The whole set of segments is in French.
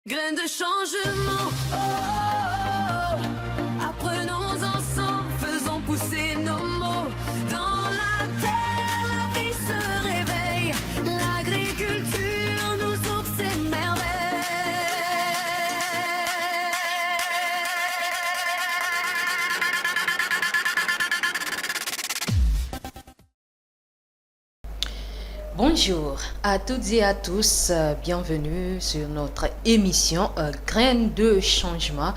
Graines de changement, oh, oh, oh. Apprenons ensemble, faisons pousser nos mots. Dans la terre, la vie se réveille. L'agriculture nous ouvre ses merveilles. Bonjour à toutes et à tous, bienvenue sur notre émission Graines de changement.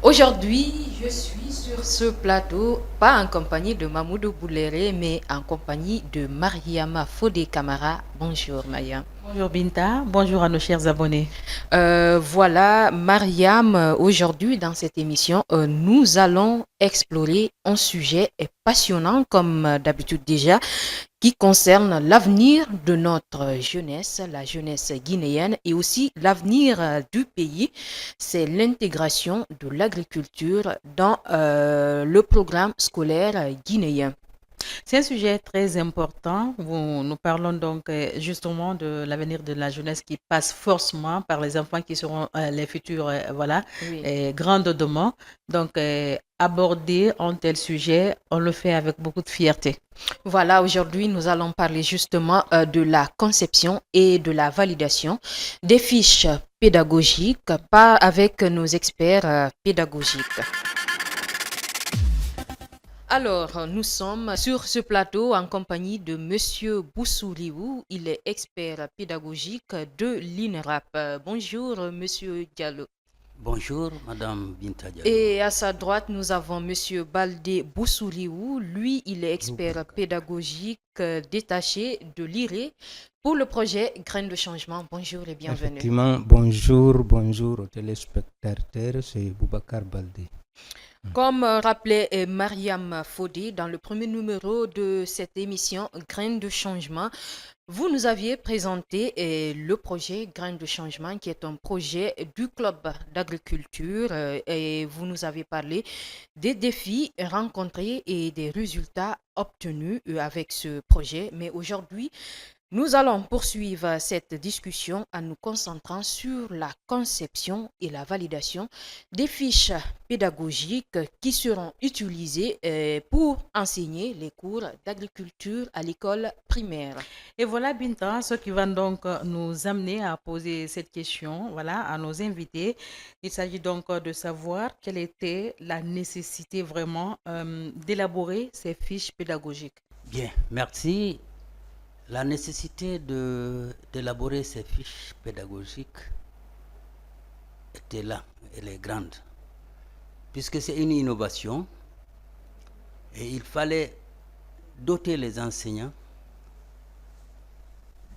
Aujourd'hui, je suis sur ce plateau, pas en compagnie de Mamoudou Bouléré, mais en compagnie de Mariama Fodé Camara. Bonjour Mariam. Bonjour Binta, bonjour à nos chers abonnés. Voilà, Mariam, aujourd'hui dans cette émission, nous allons explorer un sujet passionnant comme d'habitude déjà, qui concerne l'avenir de notre jeunesse, la jeunesse guinéenne et aussi l'avenir du pays. C'est l'intégration de l'agriculture dans le programme scolaire guinéen. C'est un sujet très important où nous parlons donc justement de l'avenir de la jeunesse qui passe forcément par les enfants qui seront les futurs Oui. grands de demain. Donc aborder un tel sujet, on le fait avec beaucoup de fierté. Voilà, aujourd'hui, nous allons parler justement de la conception et de la validation des fiches pédagogiques, pas avec nos experts pédagogiques. Alors, nous sommes sur ce plateau en compagnie de Monsieur Boussouliou. Il est expert pédagogique de l'INRAP. Bonjour, Monsieur Diallo. Bonjour, Madame Binta Diallo. Et à sa droite, nous avons Monsieur Baldé Boussouliou. Lui, il est expert pédagogique détaché de l'IRE pour le projet Graines de changement. Bonjour et bienvenue. Effectivement, bonjour aux téléspectateurs, c'est Boubacar Baldé. Comme rappelait Mariam Fodé dans le premier numéro de cette émission Graines de changement, vous nous aviez présenté le projet Graines de changement qui est un projet du club d'agriculture et vous nous avez parlé des défis rencontrés et des résultats obtenus avec ce projet. Mais aujourd'hui, nous allons poursuivre cette discussion en nous concentrant sur la conception et la validation des fiches pédagogiques qui seront utilisées pour enseigner les cours d'agriculture à l'école primaire. Et voilà Binta, ce qui va donc nous amener à poser cette question à nos invités. Il s'agit donc de savoir quelle était la nécessité vraiment d'élaborer ces fiches pédagogiques. Bien, merci. La nécessité d'élaborer ces fiches pédagogiques était là, elle est grande, puisque c'est une innovation et il fallait doter les enseignants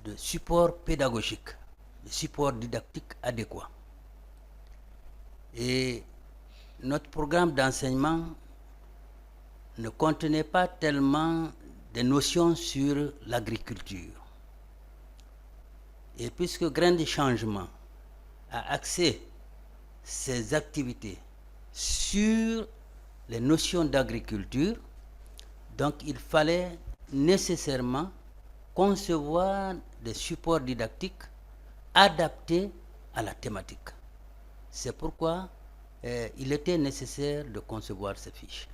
de supports pédagogiques, de supports didactiques adéquats. Et notre programme d'enseignement ne contenait pas tellement des notions sur l'agriculture. Et puisque Graines de changement a axé ses activités sur les notions d'agriculture, donc il fallait nécessairement concevoir des supports didactiques adaptés à la thématique. C'est pourquoi il était nécessaire de concevoir ces fiches.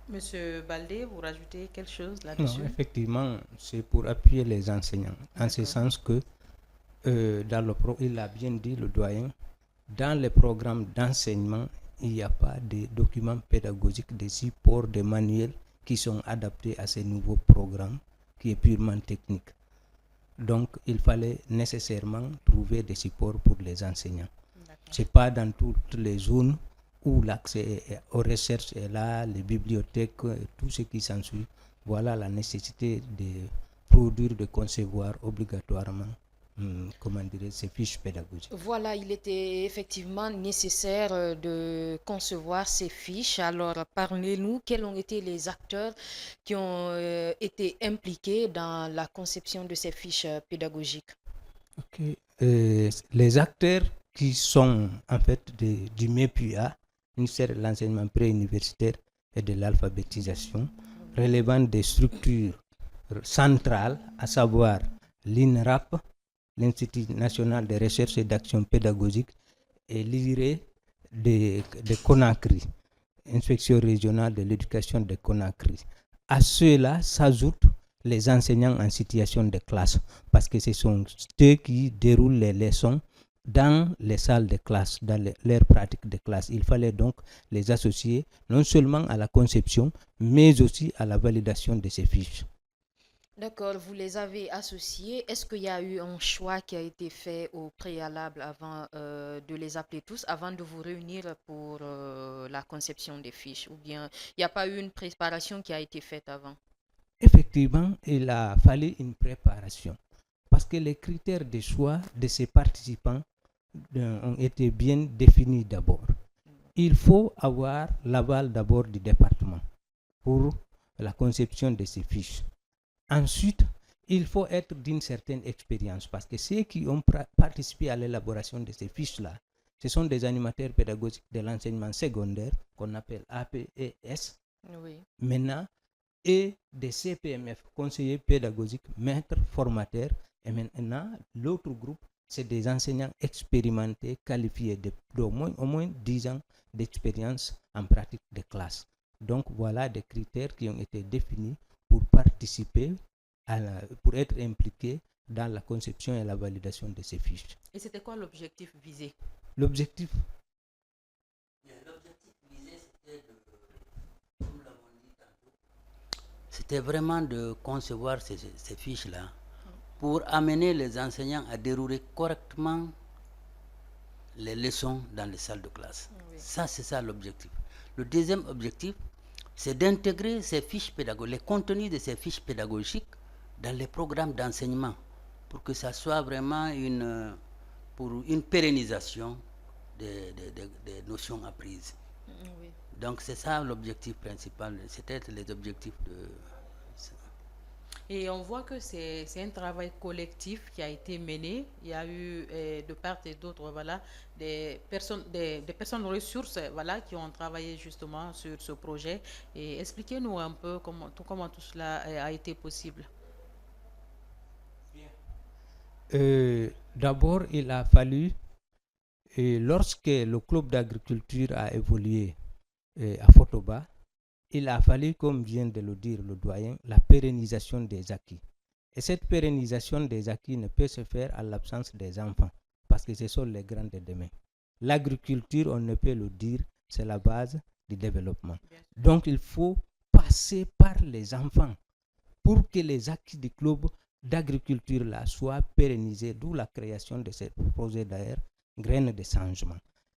Monsieur Baldé, vous rajoutez quelque chose là-dessus? Non, effectivement, c'est pour appuyer les enseignants, en ce sens que, il a bien dit, le doyen, dans les programmes d'enseignement, il n'y a pas de documents pédagogiques, des supports, des manuels qui sont adaptés à ces nouveaux programmes, qui est purement technique. Donc, il fallait nécessairement trouver des supports pour les enseignants. Ce n'est pas dans toutes les zones où l'accès aux recherches est là, les bibliothèques, tout ce qui s'ensuit. Voilà la nécessité de produire, de concevoir obligatoirement ces fiches pédagogiques. Voilà, il était effectivement nécessaire de concevoir ces fiches. Alors, parlez-nous, quels ont été les acteurs qui ont été impliqués dans la conception de ces fiches pédagogiques? Les acteurs qui sont en fait du MEPUA, ministère de l'enseignement préuniversitaire et de l'alphabétisation, relevant des structures centrales, à savoir l'INRAP, l'Institut national de recherche et d'action pédagogique, et l'IRE de Conakry, Inspection régionale de l'éducation de Conakry. À cela s'ajoutent les enseignants en situation de classe, parce que ce sont eux qui déroulent les leçons dans les salles de classe, dans leurs pratiques de classe. Il fallait donc les associer non seulement à la conception, mais aussi à la validation de ces fiches. D'accord, vous les avez associés. Est-ce qu'il y a eu un choix qui a été fait au préalable avant de les appeler tous, avant de vous réunir pour la conception des fiches? Ou bien il n'y a pas eu une préparation qui a été faite avant? Effectivement, il a fallu une préparation, parce que les critères de choix de ces participants ont été bien définis d'abord. Il faut avoir l'aval d'abord du département pour la conception de ces fiches. Ensuite, il faut être d'une certaine expérience, parce que ceux qui ont participé à l'élaboration de ces fiches-là, ce sont des animateurs pédagogiques de l'enseignement secondaire, qu'on appelle APES, Oui. maintenant, et des CPMF, conseillers pédagogiques, maîtres, formateurs. Et maintenant, l'autre groupe, c'est des enseignants expérimentés, qualifiés d'au moins 10 ans d'expérience en pratique de classe. Donc, voilà des critères qui ont été définis pour participer, pour être impliqués dans la conception et la validation de ces fiches. Et c'était quoi l'objectif visé? L'objectif visé, c'était vraiment de concevoir ces fiches-là pour amener les enseignants à dérouler correctement les leçons dans les salles de classe. Oui. Ça, c'est ça l'objectif. Le deuxième objectif, c'est d'intégrer ces fiches pédagogiques, les contenus de ces fiches pédagogiques dans les programmes d'enseignement pour que ça soit vraiment pour une pérennisation des notions apprises. Oui. Donc c'est ça l'objectif principal, c'était les objectifs de... Et on voit que c'est un travail collectif qui a été mené. Il y a eu de part et d'autre, voilà, des personnes ressources, voilà, qui ont travaillé justement sur ce projet. Et expliquez-nous un peu comment tout cela a été possible. D'abord, il a fallu, lorsque le club d'agriculture a évolué à Fotoba, il a fallu, comme vient de le dire le doyen, la pérennisation des acquis. Et cette pérennisation des acquis ne peut se faire à l'absence des enfants, parce que ce sont les grands de demain. L'agriculture, on ne peut le dire, c'est la base du développement. Donc, il faut passer par les enfants pour que les acquis du club d'agriculture là soient pérennisés, d'où la création de ce projet d'ailleurs, Graines de changement.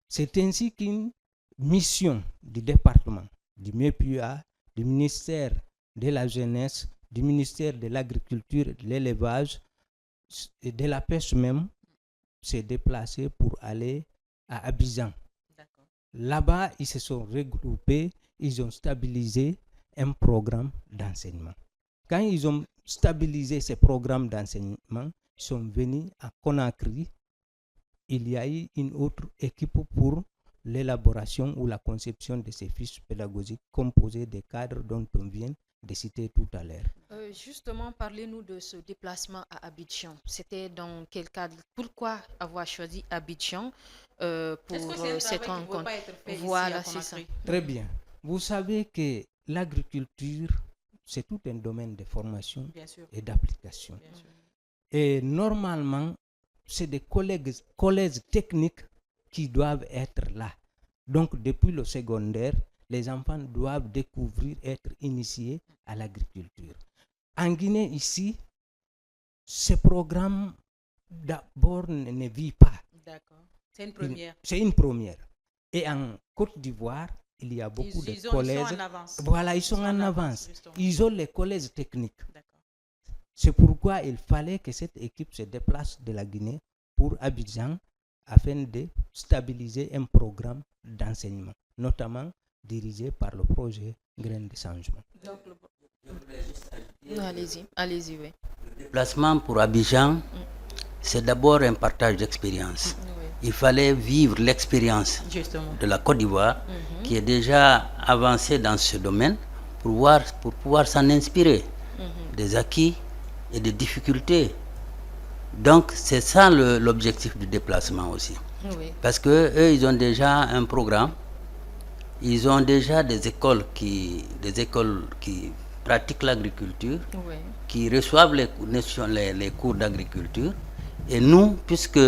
C'est ainsi qu'une mission du département, du MEPUA, du ministère de la Jeunesse, du ministère de l'Agriculture, de l'Élevage et de la Pêche même, s'est déplacé pour aller à Abidjan. Là-bas, ils se sont regroupés, ils ont stabilisé un programme d'enseignement. Quand ils ont stabilisé ces programmes d'enseignement, ils sont venus à Conakry. Il y a eu une autre équipe pour l'élaboration ou la conception de ces fiches pédagogiques composées des cadres dont on vient de citer tout à l'heure. Justement, parlez-nous de ce déplacement à Abidjan. C'était dans quel cadre? Pourquoi avoir choisi Abidjan pour cette rencontre? Voilà, c'est ça. Très bien. Vous savez que l'agriculture, c'est tout un domaine de formation et d'application. Et normalement, c'est des collèges techniques qui doivent être là. Donc, depuis le secondaire, les enfants doivent découvrir, être initiés à l'agriculture. En Guinée, ici, ce programme d'abord ne vit pas. D'accord. C'est une première. C'est une première. Et en Côte d'Ivoire, il y a beaucoup de collèges. Ils sont en avance. Voilà, ils sont en avance. Ils ont les collèges techniques. D'accord. C'est pourquoi il fallait que cette équipe se déplace de la Guinée pour Abidjan afin de stabiliser un programme d'enseignement, notamment dirigé par le projet Graines de changement. Allez-y, oui. Le déplacement pour Abidjan, c'est d'abord un partage d'expérience. Il fallait vivre l'expérience de la Côte d'Ivoire, qui est déjà avancée dans ce domaine, pour pouvoir s'en inspirer des acquis et des difficultés Donc c'est ça l'objectif du déplacement aussi. Oui. Parce que eux, ils ont déjà un programme, ils ont déjà des écoles qui pratiquent l'agriculture, Oui. qui reçoivent les cours d'agriculture. Et nous, puisque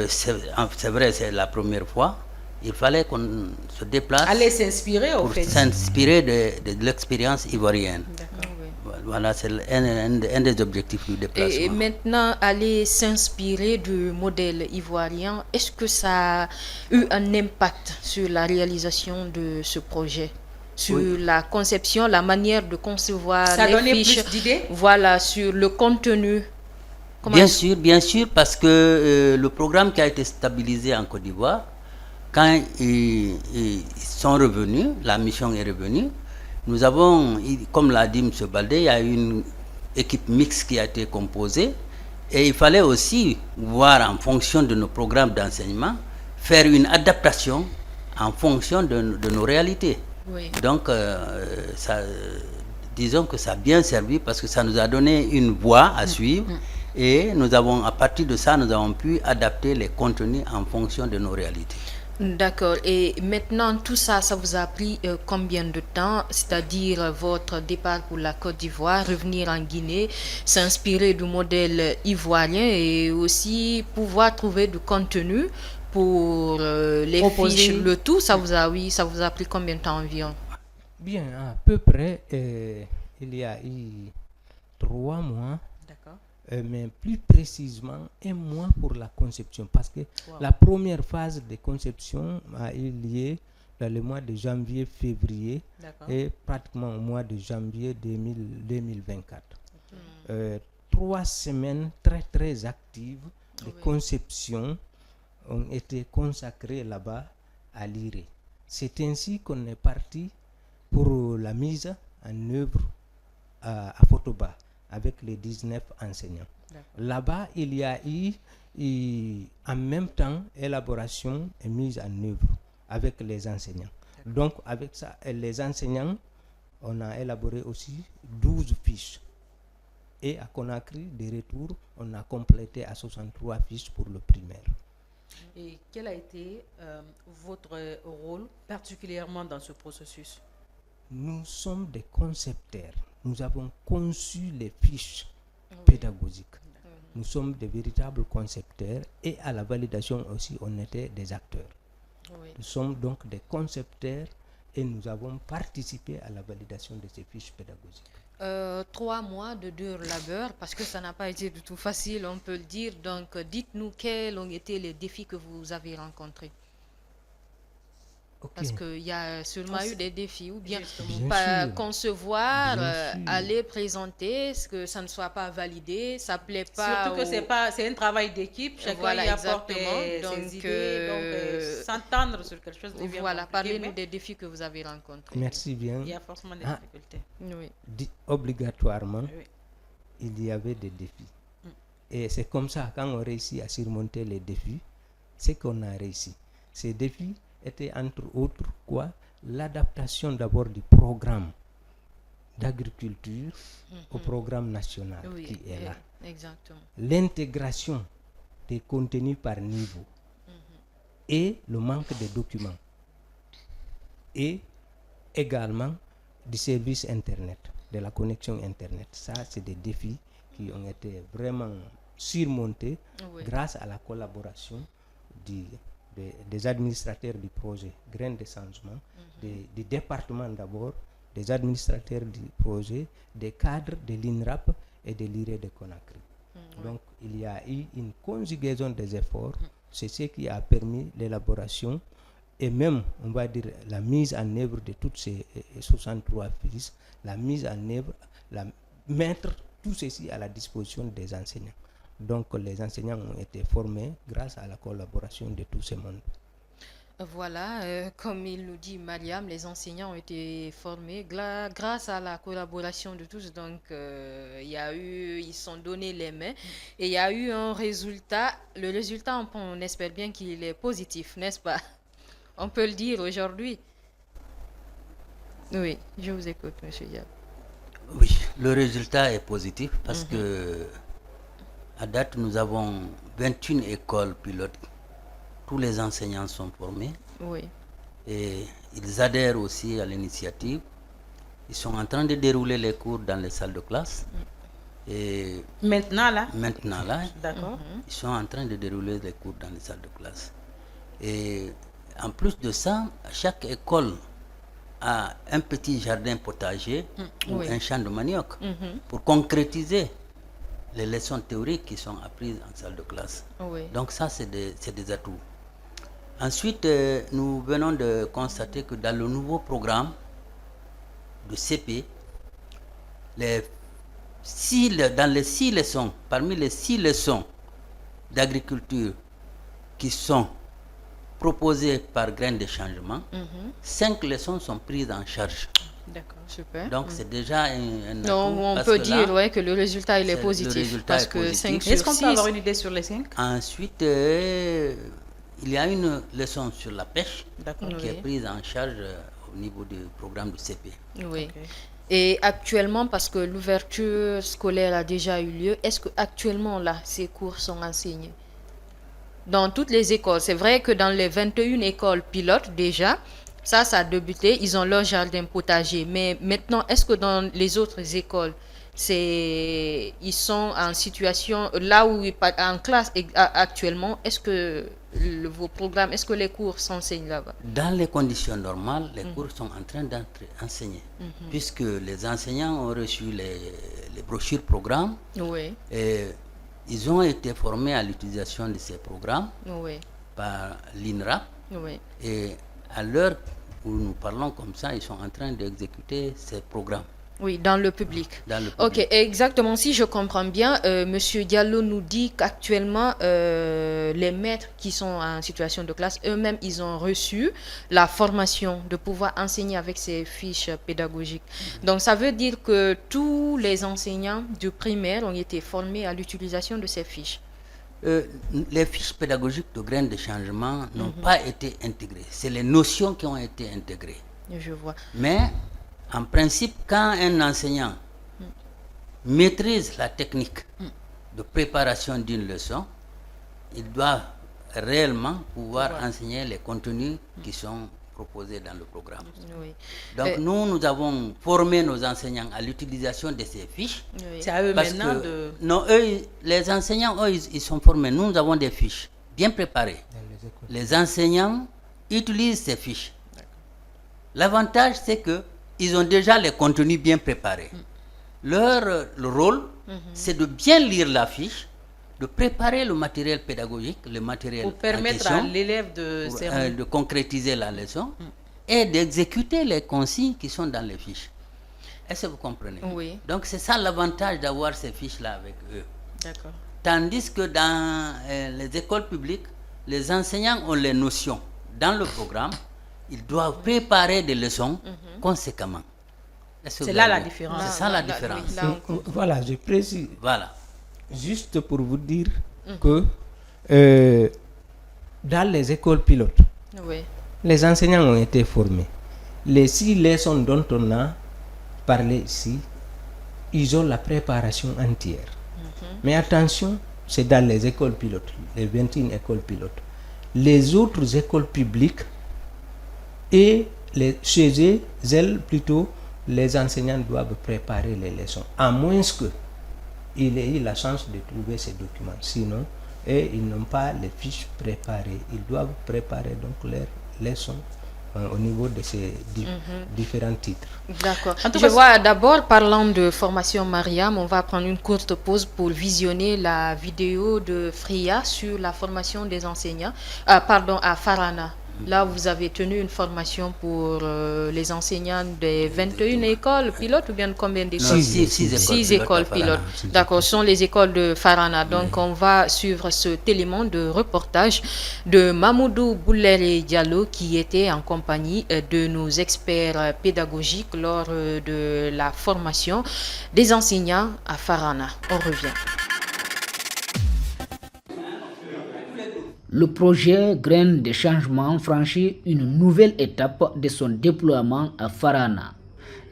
c'est vrai, c'est la première fois, il fallait qu'on se déplace Aller s'inspirer au pour fait. s'inspirer de l'expérience ivoirienne. D'accord. Oui. Voilà, c'est un des objectifs du déplacement. Et maintenant, aller s'inspirer du modèle ivoirien, est-ce que ça a eu un impact sur la réalisation de ce projet? Sur Oui. la conception, la manière de concevoir Ça les donnait fiches, plus d'idées? voilà, sur le contenu. Comment Bien sûr, parce que le programme qui a été stabilisé en Côte d'Ivoire, quand ils sont revenus, la mission est revenue, nous avons, comme l'a dit M. Baldé, il y a une équipe mixte qui a été composée et il fallait aussi voir en fonction de nos programmes d'enseignement, faire une adaptation en fonction de nos réalités. Oui. Donc, disons que ça a bien servi parce que ça nous a donné une voie à suivre et nous avons, à partir de ça, nous avons pu adapter les contenus en fonction de nos réalités. D'accord. Et maintenant, tout ça, ça vous a pris combien de temps? C'est-à-dire votre départ pour la Côte d'Ivoire, revenir en Guinée, s'inspirer du modèle ivoirien et aussi pouvoir trouver du contenu pour les Proposer. fiches, le tout, ça vous a pris combien de temps environ? Bien, à peu près, il y a eu 3 mois, D'accord. mais plus précisément 1 mois pour la conception. Parce que Wow. la première phase de conception a eu lieu dans le mois de janvier-février D'accord. et pratiquement au mois de janvier 2024. 3 semaines très très actives de Oui. conception ont été consacrées là-bas à l'IRE. C'est ainsi qu'on est parti pour la mise en œuvre à Photoba avec les 19 enseignants. D'accord. Là-bas, il y a eu en même temps élaboration et mise en œuvre avec les enseignants. Donc avec ça, les enseignants, on a élaboré aussi 12 fiches. Et à Conakry, des retours, on a complété à 63 fiches pour le primaire. Et quel a été votre rôle particulièrement dans ce processus? Nous sommes des concepteurs. Nous avons conçu les fiches pédagogiques. Nous sommes des véritables concepteurs et à la validation aussi, on était des acteurs. Oui. Nous sommes donc des concepteurs et nous avons participé à la validation de ces fiches pédagogiques. 3 mois de dur labeur, parce que ça n'a pas été du tout facile, on peut le dire. Donc, dites-nous quels ont été les défis que vous avez rencontrés. Ok. Parce qu'il y a sûrement eu des défis, ou bien Bien pas sûr. concevoir, Bien sûr. aller présenter, ce que ça ne soit pas validé, ça plaît pas. Surtout que c'est un travail d'équipe, chacun Voilà, y apporte exactement. Donc, ses idées, donc s'entendre sur quelque chose devient Voilà, compliqué, parlez-nous mais des défis que vous avez rencontrés. Merci bien. il y a forcément des Ah. difficultés. Oui. Obligatoirement, Oui. il y avait des défis. Et c'est comme ça, quand on réussit à surmonter les défis, c'est qu'on a réussi. Ces défis étaient entre autres quoi? L'adaptation d'abord du programme d'agriculture au programme national Oui, qui est là. exactement. L'intégration des contenus par niveau et le manque de documents. Et également du service Internet, de la connexion Internet. Ça, c'est des défis qui ont été vraiment surmontés Oui. grâce à la collaboration des administrateurs du projet Graines de changement, du département d'abord, des administrateurs du projet, des cadres de l'INRAP et de l'IRE de Conakry. Donc, il y a eu une conjugaison des efforts. C'est ce qui a permis l'élaboration et même, on va dire, la mise en œuvre de toutes ces 63 fiches, la mise en œuvre, mettre tout ceci à la disposition des enseignants. Donc, les enseignants ont été formés grâce à la collaboration de tous ces mondes. Voilà, comme il nous dit Mariam, les enseignants ont été formés grâce à la collaboration de tous. Donc, ils se sont donné les mains et il y a eu un résultat. Le résultat, on espère bien qu'il est positif, n'est-ce pas? On peut le dire aujourd'hui. Oui, je vous écoute, monsieur Diab. Oui, le résultat est positif parce que À date, nous avons 21 écoles pilotes. Tous les enseignants sont formés Oui. et ils adhèrent aussi à l'initiative. Ils sont en train de dérouler les cours dans les salles de classe. Et Maintenant, là, maintenant, ils sont en train de dérouler les cours dans les salles de classe. Et en plus de ça, chaque école a un petit jardin potager ou Oui. un champ de manioc pour concrétiser les leçons théoriques qui sont apprises en salle de classe. Oui. Donc ça, c'est des atouts. Ensuite, nous venons de constater que dans le nouveau programme de CP, dans les 6 leçons, parmi les 6 leçons d'agriculture qui sont proposées par Graines de Changement, 5 leçons sont prises en charge. D'accord, super. Donc c'est déjà un atout. Donc, on parce peut que dire là, que le résultat il est le positif. résultat Parce est que positif. 5 est-ce sur qu'on 6. peut avoir une idée sur les 5? Ensuite, il y a une leçon sur la pêche D'accord. qui est Oui. prise en charge au niveau du programme de CP. Oui. Ok. Et actuellement, parce que l'ouverture scolaire a déjà eu lieu, est-ce que actuellement là, ces cours sont enseignés dans toutes les écoles? C'est vrai que dans les 21 écoles pilotes déjà, ça a débuté, ils ont leur jardin potager. Mais maintenant, est-ce que dans les autres écoles, ils sont en situation, là où en classe actuellement, est-ce que vos programmes, est-ce que les cours s'enseignent là-bas? Dans les conditions normales, les cours sont en train d'être enseignés, puisque les enseignants ont reçu les brochures programmes Oui, et ils ont été formés à l'utilisation de ces programmes oui, par l'INRAP. oui. Et à l'heure où nous parlons comme ça, ils sont en train d'exécuter ces programmes Oui, dans le public. dans le Ok, public. exactement. Si je comprends bien, Monsieur Diallo nous dit qu'actuellement, les maîtres qui sont en situation de classe, eux-mêmes, ils ont reçu la formation de pouvoir enseigner avec ces fiches pédagogiques. Donc, ça veut dire que tous les enseignants du primaire ont été formés à l'utilisation de ces fiches. Les fiches pédagogiques de Graines de Changement n'ont pas été intégrées. C'est les notions qui ont été intégrées. Je vois. Mais en principe, quand un enseignant maîtrise la technique de préparation d'une leçon, il doit réellement pouvoir enseigner les contenus qui sont proposés dans le programme. Oui. Donc nous avons formé nos enseignants à l'utilisation de ces fiches. Oui. C'est à eux Parce maintenant que, de... non, les enseignants, ils sont formés. Nous avons des fiches bien préparées. Dans les écoles. Les enseignants utilisent ces fiches. L'avantage, c'est que ils ont déjà les contenus bien préparés. Le rôle, c'est de bien lire la fiche, de préparer le matériel pédagogique, le matériel Pour en permettre à question, l'élève de... pour, cerner. de concrétiser la leçon et d'exécuter les consignes qui sont dans les fiches. Est-ce que vous comprenez? Oui. Donc c'est ça l'avantage d'avoir ces fiches-là avec eux. D'accord. Tandis que dans les écoles publiques, les enseignants ont les notions. Dans le programme, ils doivent préparer des leçons conséquemment. Est-ce que C'est vous là avez- la différence. C'est ça la Là, différence. oui, là, Voilà, je précise. Voilà. Juste pour vous dire que dans les écoles pilotes, oui. les enseignants ont été formés. Les 6 leçons dont on a parlé ici, ils ont la préparation entière. Mais attention, c'est dans les écoles pilotes, les 21 écoles pilotes. Les autres écoles publiques et chez elles, plutôt, les enseignants doivent préparer les leçons, à moins qu'ils aient eu la chance de trouver ces documents. Sinon, ils n'ont pas les fiches préparées. Ils doivent préparer donc leurs leçons au niveau de ces différents titres. D'accord. En tout Je cas, vois d'abord, parlant de formation Mariam, on va prendre une courte pause pour visionner la vidéo de Fria sur la formation des enseignants, à Farana. Là, vous avez tenu une formation pour les enseignants des 21 écoles pilotes ou bien combien d'écoles? Non, Six six écoles à Farana. pilotes. D'accord, ce sont les écoles de Farana. Donc, on va suivre cet élément de reportage de Mamoudou Bouleri Diallo qui était en compagnie de nos experts pédagogiques lors de la formation des enseignants à Farana. On revient. Le projet Graines de Changement franchit une nouvelle étape de son déploiement à Farana.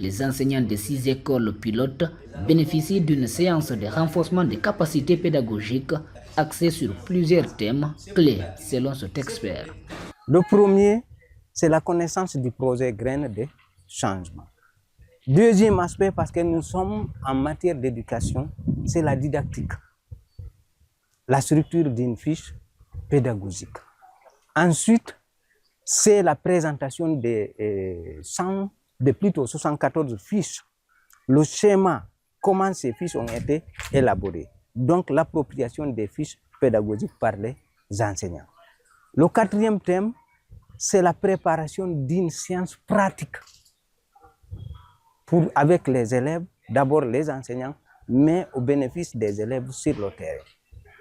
Les enseignants de 6 écoles pilotes bénéficient d'une séance de renforcement des capacités pédagogiques axée sur plusieurs thèmes clés selon cet expert. Le premier, c'est la connaissance du projet Graines de changement. Deuxième aspect, parce que nous sommes en matière d'éducation, c'est la didactique, la structure d'une fiche pédagogique. Ensuite, c'est la présentation de plutôt 74 fiches, le schéma, comment ces fiches ont été élaborées. Donc l'appropriation des fiches pédagogiques par les enseignants. Le quatrième thème, c'est la préparation d'une science pratique avec les élèves, d'abord les enseignants, mais au bénéfice des élèves sur le terrain.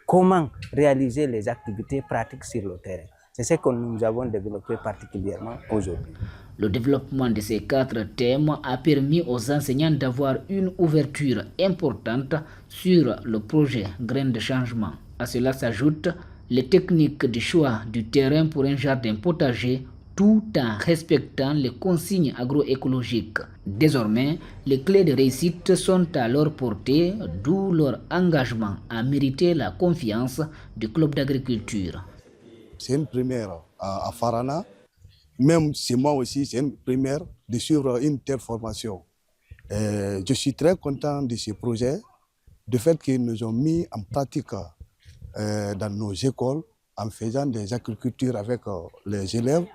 Comment réaliser les activités pratiques sur le terrain? C'est ce que nous avons développé particulièrement aujourd'hui. Le développement de ces 4 thèmes a permis aux enseignants d'avoir une ouverture importante sur le projet Graines de changement. À cela s'ajoutent les techniques de choix du terrain pour un jardin potager tout en respectant les consignes agroécologiques. Désormais, les clés de réussite sont à leur portée, d'où leur engagement à mériter la confiance du club d'agriculture. C'est une première à Farana. Même c'est moi aussi, c'est une première de suivre une telle formation. Je suis très content de ce projet, du fait qu'ils nous ont mis en pratique dans nos écoles en faisant des agricultures avec les élèves.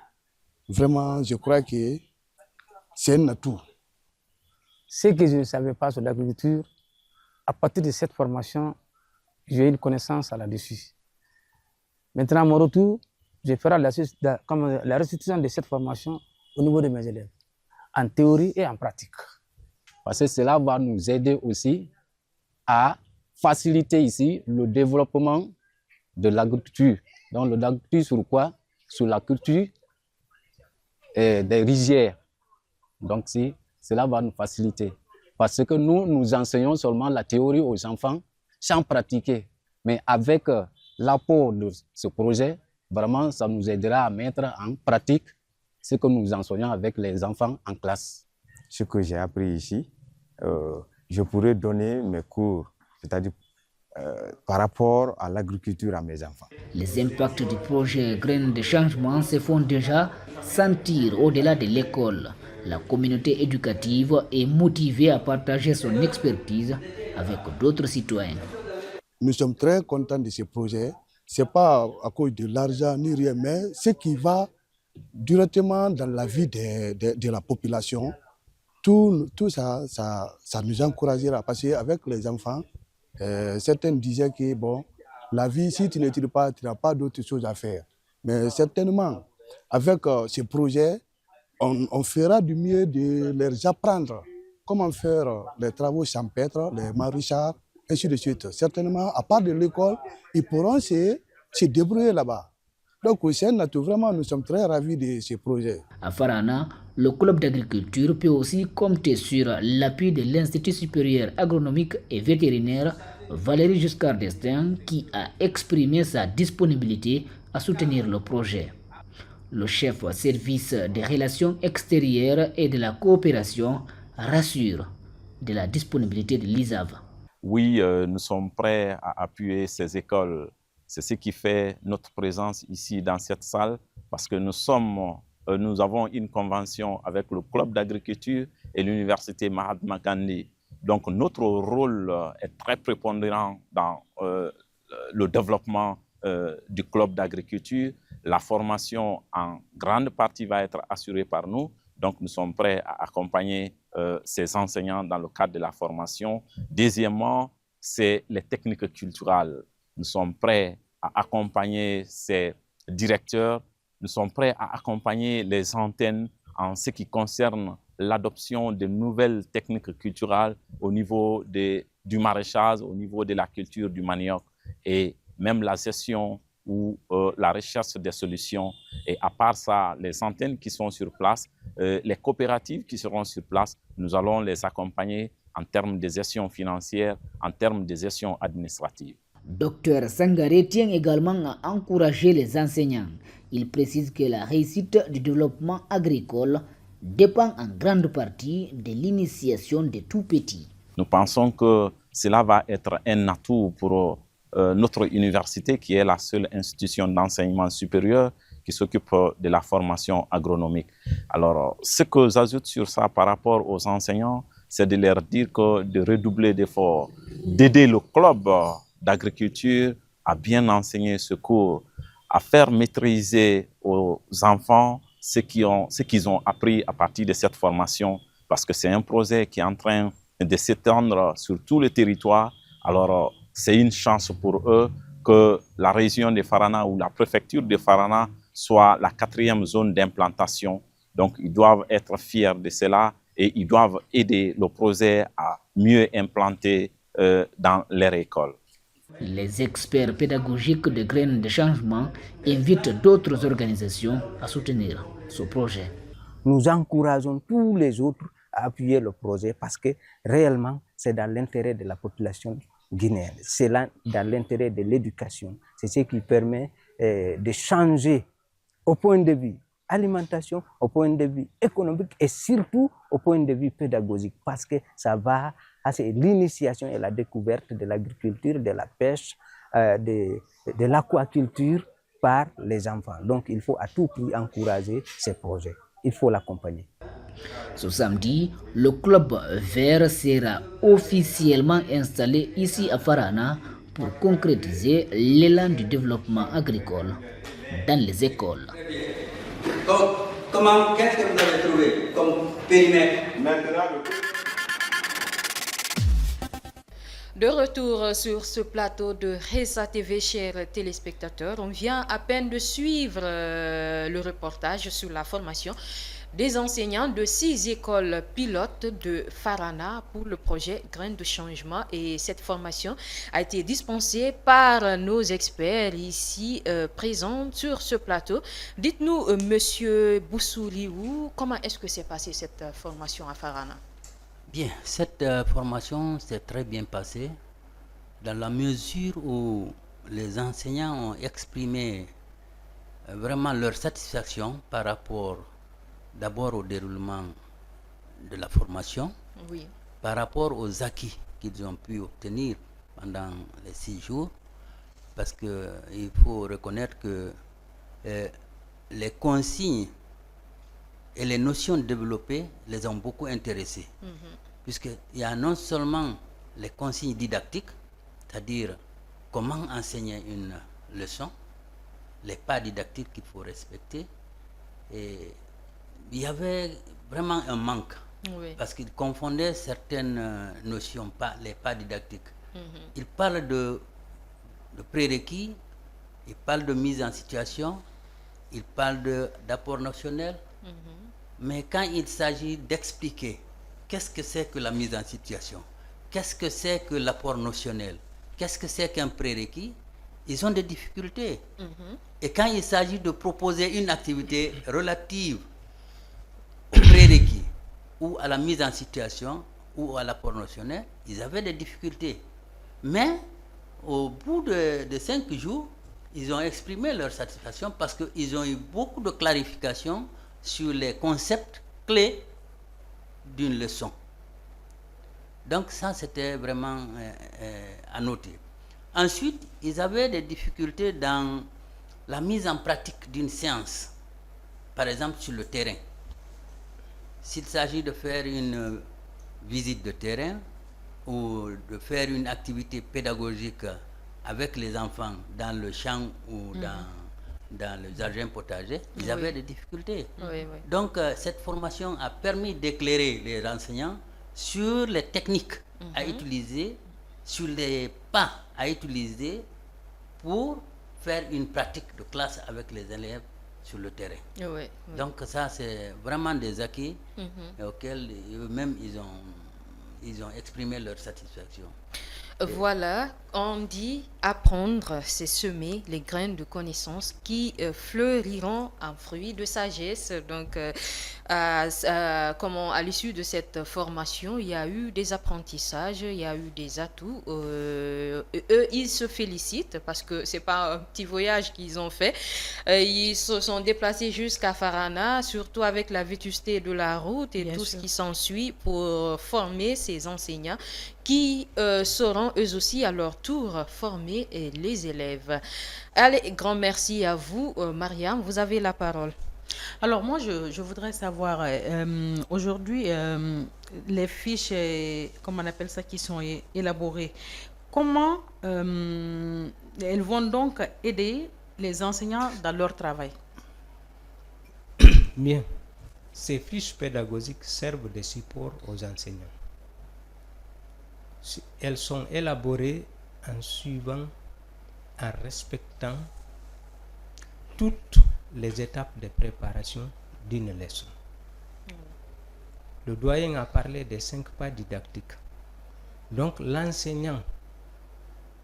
Vraiment, je crois que c'est un atout. Ce que je ne savais pas sur l'agriculture, à partir de cette formation, j'ai une connaissance là-dessus. Maintenant, à mon retour, je ferai la restitution de cette formation au niveau de mes élèves, en théorie et en pratique. Parce que cela va nous aider aussi à faciliter ici le développement de l'agriculture. Donc, l'agriculture sur quoi? Sur la culture des rizières. Donc, cela va nous faciliter. Parce que nous enseignons seulement la théorie aux enfants sans pratiquer. Mais avec l'apport de ce projet, vraiment, ça nous aidera à mettre en pratique ce que nous enseignons avec les enfants en classe. Ce que j'ai appris ici, je pourrais donner mes cours, c'est-à-dire par rapport à l'agriculture à mes enfants. Les impacts du projet Graines de changement se font déjà sentir au-delà de l'école. La communauté éducative est motivée à partager son expertise avec d'autres citoyens. Nous sommes très contents de ce projet. Ce n'est pas à cause de l'argent ni rien, mais ce qui va directement dans la vie de la population. Tout ça, ça nous encouragera parce qu'avec les enfants, certains disaient que bon, la vie, si tu n'étudies pas, tu n'as pas d'autres choses à faire. Mais certainement, avec ce projet, on fera du mieux de leur apprendre comment faire les travaux champêtres, les maraîchages, ainsi de suite. Certainement, à part de l'école, ils pourront se débrouiller là-bas. Donc, au Sénat, vraiment, nous sommes très ravis de ce projet. À Farana, le club d'agriculture peut aussi compter sur l'appui de l'Institut supérieur agronomique et vétérinaire Valérie Giscard d'Estaing, qui a exprimé sa disponibilité à soutenir le projet. Le chef service des relations extérieures et de la coopération rassure de la disponibilité de l'ISAV. Oui, nous sommes prêts à appuyer ces écoles. C'est ce qui fait notre présence ici dans cette salle, parce que nous avons une convention avec le club d'agriculture et l'université Mahatma Gandhi. Donc notre rôle est très prépondérant dans le développement du club d'agriculture. La formation en grande partie va être assurée par nous. Donc nous sommes prêts à accompagner ces enseignants dans le cadre de la formation. Deuxièmement, c'est les techniques culturelles. Nous sommes prêts à accompagner ces directeurs. Nous sommes prêts à accompagner les antennes en ce qui concerne l'adoption de nouvelles techniques culturelles au niveau du maraîchage, au niveau de la culture du manioc et même la gestion ou la recherche des solutions. Et à part ça, les antennes qui sont sur place, les coopératives qui seront sur place, nous allons les accompagner en termes de gestion financière, en termes de gestion administrative. Dr Sangaré tient également à encourager les enseignants. Il précise que la réussite du développement agricole dépend en grande partie de l'initiation des tout-petits. Nous pensons que cela va être un atout pour notre université, qui est la seule institution d'enseignement supérieur qui s'occupe de la formation agronomique. Alors, ce que j'ajoute sur ça par rapport aux enseignants, c'est de leur dire que de redoubler d'efforts, d'aider le club d'agriculture à bien enseigner ce cours, à faire maîtriser aux enfants ce qu'ils ont appris à partir de cette formation, parce que c'est un projet qui est en train de s'étendre sur tout le territoire. Alors, c'est une chance pour eux que la région de Farana ou la préfecture de Farana soit la 4e zone d'implantation. Donc, ils doivent être fiers de cela et ils doivent aider le projet à mieux implanter dans leur école. Les experts pédagogiques de Graines de Changement invitent d'autres organisations à soutenir ce projet. Nous encourageons tous les autres à appuyer le projet parce que réellement, c'est dans l'intérêt de la population guinéenne. C'est dans l'intérêt de l'éducation. C'est ce qui permet de changer au point de vue alimentation, au point de vue économique et surtout au point de vue pédagogique parce que ça va à l'initiation et la découverte de l'agriculture, de la pêche, de l'aquaculture par les enfants. Donc il faut à tout prix encourager ces projets. Il faut l'accompagner. Ce samedi, le club vert sera officiellement installé ici à Farana pour concrétiser l'élan du développement agricole dans les écoles. Donc, qu'est-ce que vous avez trouvé comme périmètre? De retour sur ce plateau de Reza TV, chers téléspectateurs, on vient à peine de suivre le reportage sur la formation des enseignants de 6 écoles pilotes de Farana pour le projet Graines de Changement. Et cette formation a été dispensée par nos experts ici présents sur ce plateau. Dites-nous, Monsieur Boussouriou, comment est-ce que s'est passée cette formation à Farana? Bien, cette formation s'est très bien passée dans la mesure où les enseignants ont exprimé vraiment leur satisfaction par rapport d'abord au déroulement de la formation, oui, par rapport aux acquis qu'ils ont pu obtenir pendant les 6 jours, parce qu'il faut reconnaître que les consignes et les notions développées les ont beaucoup intéressés, puisqu'il y a non seulement les consignes didactiques, c'est-à-dire comment enseigner une leçon, les pas didactiques qu'il faut respecter, et il y avait vraiment un manque, oui, parce qu'ils confondaient certaines notions, les pas didactiques. Ils parlent de prérequis, ils parlent de mise en situation, ils parlent d'apport notionnel, mais quand il s'agit d'expliquer qu'est-ce que c'est que la mise en situation, qu'est-ce que c'est que l'apport notionnel, qu'est-ce que c'est qu'un prérequis, ils ont des difficultés. Et quand il s'agit de proposer une activité relative aux prérequis ou à la mise en situation ou à l'apport notionnel, ils avaient des difficultés. Mais au bout de 5 jours, ils ont exprimé leur satisfaction parce qu'ils ont eu beaucoup de clarifications sur les concepts clés d'une leçon. Donc ça, c'était vraiment à noter. Ensuite, ils avaient des difficultés dans la mise en pratique d'une séance, par exemple sur le terrain. S'il s'agit de faire une visite de terrain ou de faire une activité pédagogique avec les enfants dans le champ ou dans le jardin potager, ils avaient des difficultés. Donc, cette formation a permis d'éclairer les enseignants sur les techniques à utiliser, sur les pas à utiliser pour faire une pratique de classe avec les élèves sur le terrain. Donc ça, c'est vraiment des acquis auxquels eux-mêmes ils ont exprimé leur satisfaction. Voilà, on dit apprendre, c'est semer les graines de connaissances qui fleuriront en fruits de sagesse. Donc, à l'issue de cette formation, il y a eu des apprentissages, il y a eu des atouts. Eux, ils se félicitent parce que c'est pas un petit voyage qu'ils ont fait. Ils se sont déplacés jusqu'à Farana, surtout avec la vétusté de la route et Bien tout sûr. ce qui s'ensuit pour former ces enseignants qui sauront eux aussi à leur tour former les élèves. Allez, grand merci à vous, Mariam, vous avez la parole. Alors moi, je voudrais savoir, aujourd'hui, les fiches, comment on appelle ça, qui sont élaborées, comment elles vont donc aider les enseignants dans leur travail? Bien. Ces fiches pédagogiques servent de support aux enseignants. Elles sont élaborées en suivant, en respectant toutes les étapes de préparation d'une leçon. Le doyen a parlé des 5 pas didactiques. Donc l'enseignant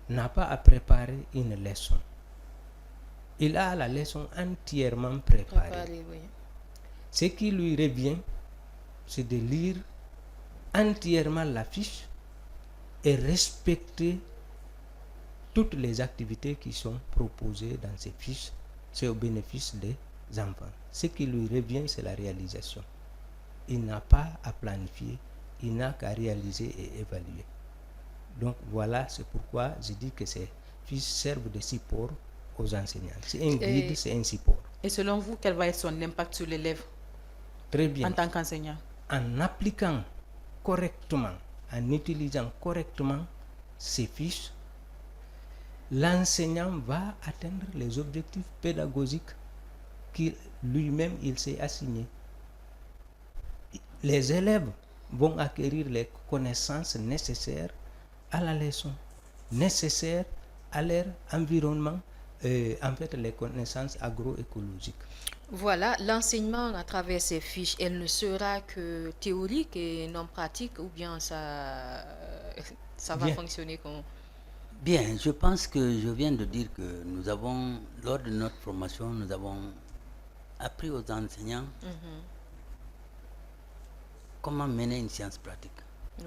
n'a pas à préparer une leçon. Il a la leçon entièrement préparée. Oui. Ce qui lui revient, c'est de lire entièrement la fiche et respecter toutes les activités qui sont proposées dans ces fiches. C'est au bénéfice des enfants. Ce qui lui revient, c'est la réalisation. Il n'a pas à planifier, il n'a qu'à réaliser et évaluer. Donc voilà, c'est pourquoi je dis que ces fiches servent de support aux enseignants. C'est un guide, c'est un support. Et selon vous, quel va être son impact sur l'élève Très bien. en tant qu'enseignant? En appliquant correctement, en utilisant correctement ces fiches, l'enseignant va atteindre les objectifs pédagogiques qu'il lui-même il s'est assigné. Les élèves vont acquérir les connaissances nécessaires à la leçon, nécessaires à leur environnement, en fait les connaissances agroécologiques. Voilà, l'enseignement à travers ces fiches, elle ne sera que théorique et non pratique, ou bien ça va Bien. fonctionner comme... Bien, je pense que je viens de dire que nous avons, lors de notre formation, nous avons appris aux enseignants comment mener une science pratique.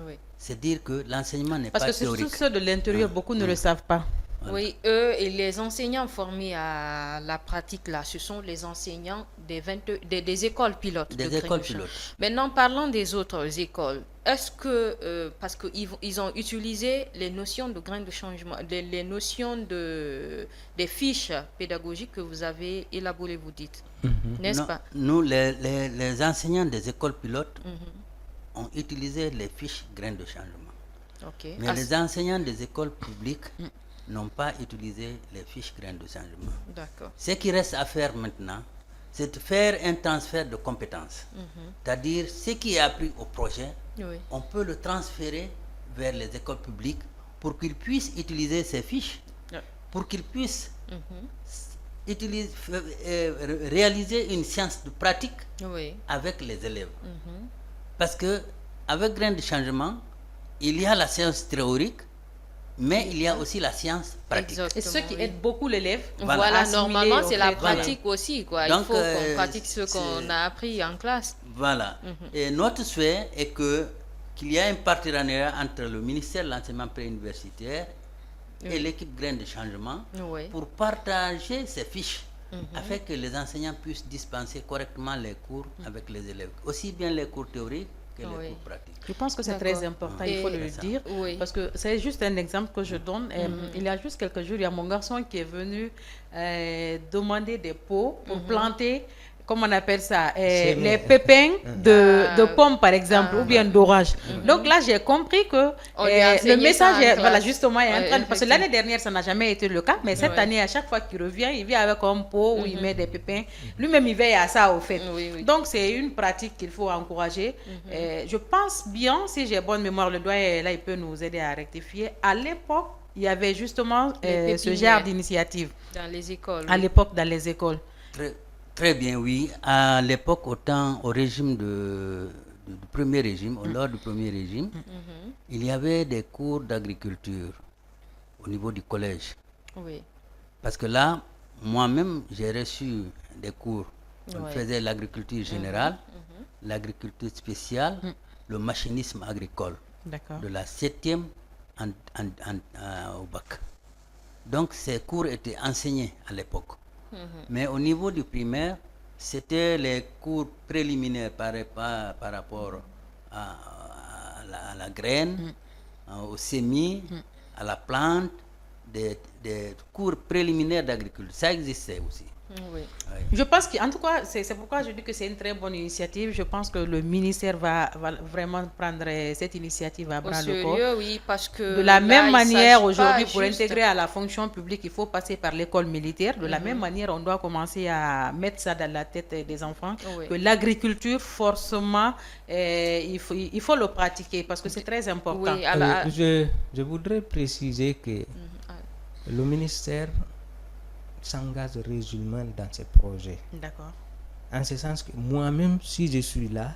Oui. C'est dire que l'enseignement n'est Parce pas que c'est théorique. surtout ceux de l'intérieur, beaucoup ne le savent pas. Voilà. Oui, eux et les enseignants formés à la pratique là, ce sont les enseignants des écoles pilotes. Des de écoles Green Champ. pilotes. Maintenant, parlons des autres écoles. Est-ce que, parce qu'ils ont utilisé les notions de grains de changement, les notions des fiches pédagogiques que vous avez élaborées, vous dites, n'est-ce Non, pas? nous, les enseignants des écoles pilotes ont utilisé les fiches grains de changement. Ok. Mais les enseignants des écoles publiques n'ont pas utilisé les fiches grains de changement. D'accord. Ce qui reste à faire maintenant, c'est de faire un transfert de compétences. C'est-à-dire, ce qui est appris au projet, Oui. on peut le transférer vers les écoles publiques pour qu'ils puissent utiliser ces fiches, pour qu'ils puissent réaliser une science de pratique Oui. avec les élèves. Parce que avec grain de changement, il y a la science théorique, mais il y a aussi la science pratique. Et ce qui oui. aide beaucoup l'élève. Voilà, assimiler, normalement, en c'est la fait, pratique aussi, quoi. Donc, il faut qu'on pratique ce c'est- qu'on a appris en classe. Voilà. Et notre souhait est qu'il y ait un partenariat entre le ministère de l'enseignement préuniversitaire et l'équipe grain de changement Oui. pour partager ces fiches afin que les enseignants puissent dispenser correctement les cours avec les élèves, aussi bien les cours théoriques que les Oui. cours pratiques. Je pense que c'est D'accord. très important, il faut Et- le dire. Oui. Parce que c'est juste un exemple que je donne. Il y a juste quelques jours, il y a mon garçon qui est venu demander des pots pour planter, comment on appelle ça, les pépins de pommes, par exemple, ou bien d'orange. Donc là, j'ai compris que On lui a le enseigné message, ça en est, voilà, classe. justement, est en Ouais, train de... Parce que effectivement. l'année dernière, ça n'a jamais été le cas. Mais cette Ouais. année, à chaque fois qu'il revient, il vient avec un pot où il met des pépins. Lui-même, il veille à ça, au fait. Oui, oui. Donc, c'est une pratique qu'il faut encourager. Je pense bien, si j'ai bonne mémoire, le doyen, là, il peut nous aider à rectifier. À l'époque, il y avait justement Les ce pépinières. genre d'initiative. Dans les écoles. À oui. l'époque, dans les écoles. Très bien, oui. À l'époque, au régime du premier régime, lors du premier régime, il y avait des cours d'agriculture au niveau du collège. Oui. Parce que là, moi-même, j'ai reçu des cours. On Ouais. faisait l'agriculture générale, l'agriculture spéciale, le machinisme agricole, D'accord. de la 7e au bac. Donc ces cours étaient enseignés à l'époque. Mais au niveau du primaire, c'était les cours préliminaires par rapport à la graine, au semis, à la plante, des cours préliminaires d'agriculture. Ça existait aussi. Oui. Je pense qu'en tout cas, c'est pourquoi je dis que c'est une très bonne initiative. Je pense que le ministère va vraiment prendre cette initiative à Au bras le corps. sérieux, oui, parce que De la là, même il manière, s'agit aujourd'hui, pas pour juste- intégrer à la fonction publique, il faut passer par l'école militaire. De la même manière, on doit commencer à mettre ça dans la tête des enfants, Oui. que l'agriculture, forcément, il faut le pratiquer parce que c'est très important. Oui, alors, Je voudrais préciser que le ministère s'engage résolument dans ces projets. D'accord. En ce sens que moi-même, si je suis là,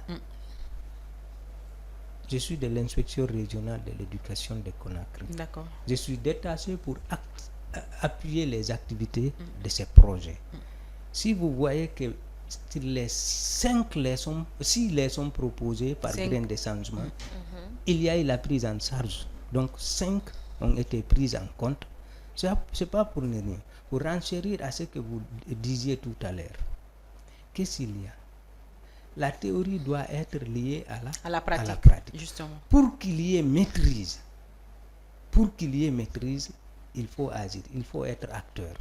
je suis de l'inspection régionale de l'éducation de Conakry. D'accord. Je suis détaché pour appuyer les activités de ces projets. Si vous voyez que sur les 6 leçons proposées par 5. Graines de Changement, il y a eu la prise en charge. Donc 5 ont été prises en compte. Ce n'est pas pour ne rien. Pour renchérir à ce que vous disiez tout à l'heure, qu'est-ce qu'il y a? La théorie doit être liée À la pratique, pratique. justement. Pour qu'il y ait maîtrise, il faut agir, il faut être acteur.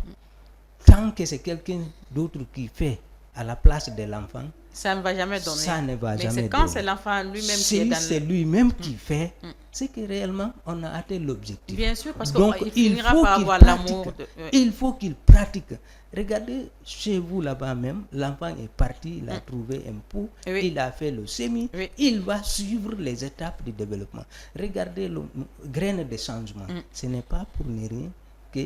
Tant que c'est quelqu'un d'autre qui fait à la place de l'enfant, Ça ne va jamais donner. ça ne va Mais jamais c'est quand donner. c'est l'enfant lui-même qui est Si dans c'est lui-même qui fait, c'est que réellement on a atteint l'objectif. Bien sûr, parce Donc, qu'il finira faut par qu'il avoir pratique. l'amour. Il faut qu'il pratique. Regardez chez vous là-bas même, l'enfant est parti, il a trouvé un pot, Oui. il a fait le semis, Oui. il va suivre les étapes du développement. Regardez le graine de changement. Ce n'est pas pour ne rien que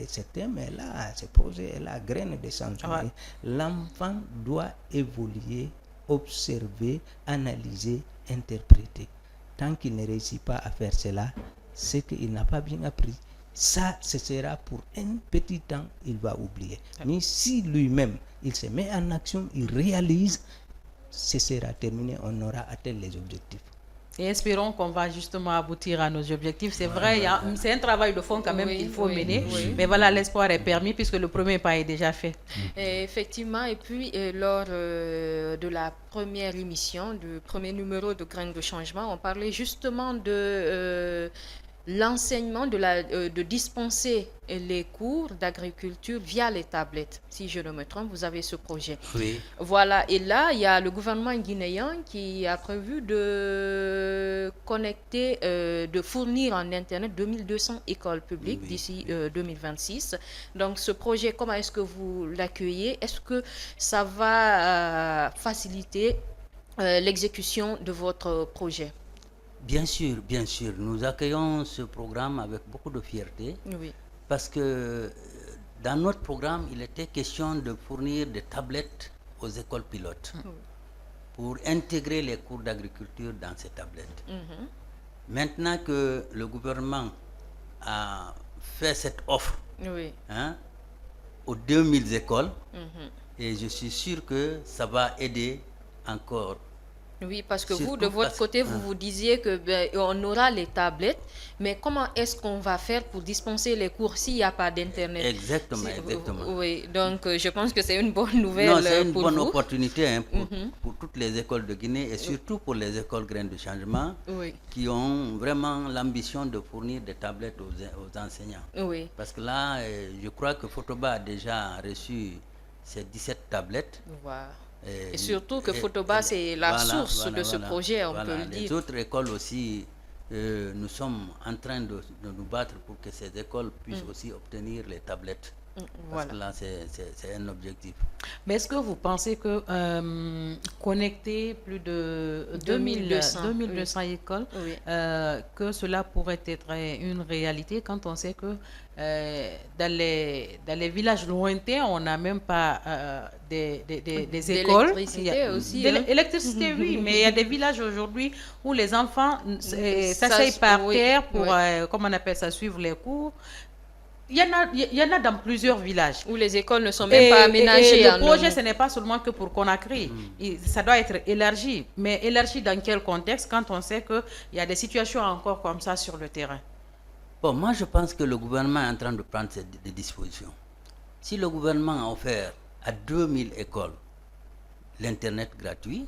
ce thème est là, ce projet est là, graine de changement. Ouais. L'enfant doit évoluer, observer, analyser, interpréter. Tant qu'il ne réussit pas à faire cela, c'est qu'il n'a pas bien appris. Ça, ce sera pour un petit temps, il va oublier. Mais si lui-même, il se met en action, il réalise, ce sera terminé, on aura atteint les objectifs. Et espérons qu'on va justement aboutir à nos objectifs. C'est vrai, c'est un travail de fond quand même Oui, qu'il faut oui, mener. oui. Mais voilà, l'espoir est permis puisque le premier pas est déjà fait. Et effectivement, et puis lors de la première émission, du premier numéro de Graines de Changement, on parlait justement de l'enseignement, de dispenser les cours d'agriculture via les tablettes. Si je ne me trompe, vous avez ce projet. Oui. Voilà, et là, il y a le gouvernement guinéen qui a prévu de connecter, de fournir en Internet 2200 écoles publiques Oui, d'ici 2026. Donc, ce projet, comment est-ce que vous l'accueillez? Est-ce que ça va faciliter l'exécution de votre projet? Bien sûr, nous accueillons ce programme avec beaucoup de fierté Oui. parce que dans notre programme, il était question de fournir des tablettes aux écoles pilotes pour intégrer les cours d'agriculture dans ces tablettes. Maintenant que le gouvernement a fait cette offre Oui. aux 2000 écoles, et je suis sûr que ça va aider encore. Oui, parce que vous, Surtout de votre parce- côté, vous vous disiez que on aura les tablettes, mais comment est-ce qu'on va faire pour dispenser les cours s'il n'y a pas d'Internet? Exactement, exactement. Oui, donc je pense que c'est une bonne nouvelle Non, c'est une pour bonne vous. opportunité pour toutes les écoles de Guinée et surtout pour les écoles Graines de Changement Oui, qui ont vraiment l'ambition de fournir des tablettes aux enseignants. oui, Parce que là, je crois que Photoba a déjà reçu ses 17 tablettes. voilà. Et surtout que Photoba, c'est la source de ce projet, on peut le Les dire. autres écoles aussi, nous sommes en train de nous battre pour que ces écoles puissent aussi obtenir les tablettes. Parce Voilà. que là, c'est un objectif. Mais est-ce que vous pensez que connecter plus de 2200 écoles, Oui. que cela pourrait être une réalité quand on sait que dans les villages lointains, on n'a même pas des écoles. D'électricité Il y a- aussi, de hein. l'électricité, oui, mais il y a des villages aujourd'hui où les enfants Ça, s'asseyent par oui, terre pour, oui. comment on appelle ça, suivre les cours. il y en a dans plusieurs villages. Où les écoles ne sont même pas aménagées. Et le projet, ce n'est pas seulement que pour Conakry. Ça doit être élargi. Mais élargi dans quel contexte quand on sait qu'il y a des situations encore comme ça sur le terrain? Bon, moi je pense que le gouvernement est en train de prendre des dispositions. Si le gouvernement a offert à 2000 écoles l'Internet gratuit,